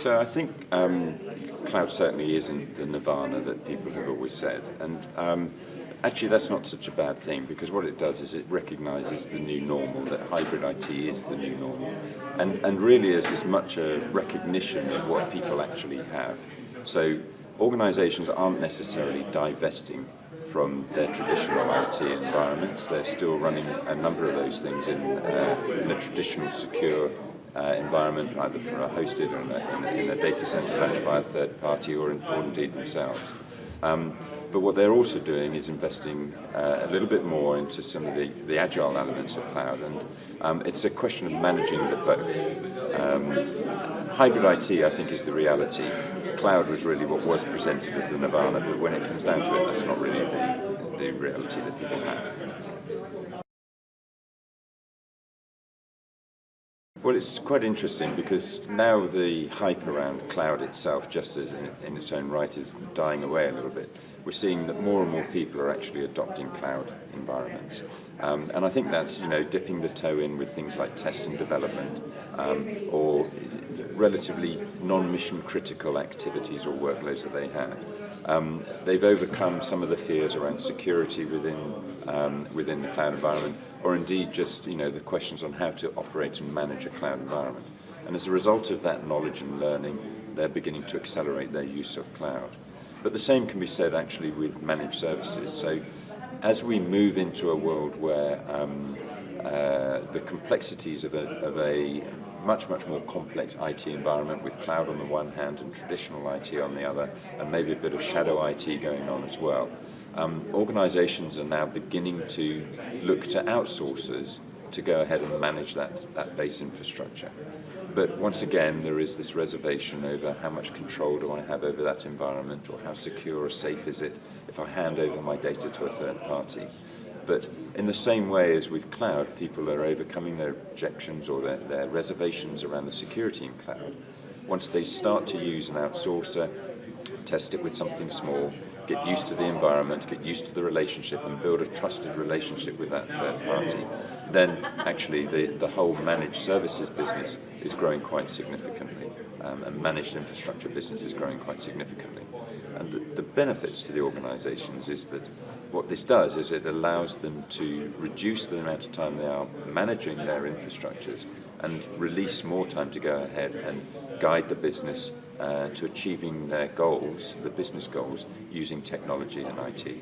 So I think cloud certainly isn't the nirvana that people have always said, and actually that's not such a bad thing, because what it does is it recognises the new normal, that hybrid IT is the new normal, and really is as much a recognition of what people actually have. So organisations aren't necessarily divesting from their traditional IT environments. They're still running a number of those things in a traditional secure environment, either for a hosted or in a data center managed by a third party, or indeed themselves. But what they're also doing is investing a little bit more into some of the agile elements of cloud, and it's a question of managing the both. Hybrid IT, I think, is the reality. Cloud was really what was presented as the nirvana, but when it comes down to it, that's not really the reality that people have. Well, it's quite interesting, because now the hype around cloud itself, just as in its own right, is dying away a little bit. We're seeing that more and more people are actually adopting cloud environments. And I think that's, dipping the toe in with things like test and development, or relatively non-mission critical activities or workloads that they have. They've overcome some of the fears around security within the cloud environment, or indeed just the questions on how to operate and manage a cloud environment. And as a result of that knowledge and learning, they're beginning to accelerate their use of cloud. But the same can be said actually with managed services. So as we move into a world where the complexities of a much more complex IT environment, with cloud on the one hand and traditional IT on the other, and maybe a bit of shadow IT going on as well, organizations are now beginning to look to outsourcers to go ahead and manage that base infrastructure. But once again, there is this reservation over how much control do I have over that environment, or how secure or safe is it if I hand over my data to a third party. But in the same way as with cloud, people are overcoming their objections or their reservations around the security in cloud. Once they start to use an outsourcer, test it with something small, get used to the environment, get used to the relationship, and build a trusted relationship with that third party, then actually the whole managed services business is growing quite significantly, and managed infrastructure business is growing quite significantly. And the benefits to the organizations is that what this does is it allows them to reduce the amount of time they are managing their infrastructures, and release more time to go ahead and guide the business to achieving their goals, the business goals, using technology and IT.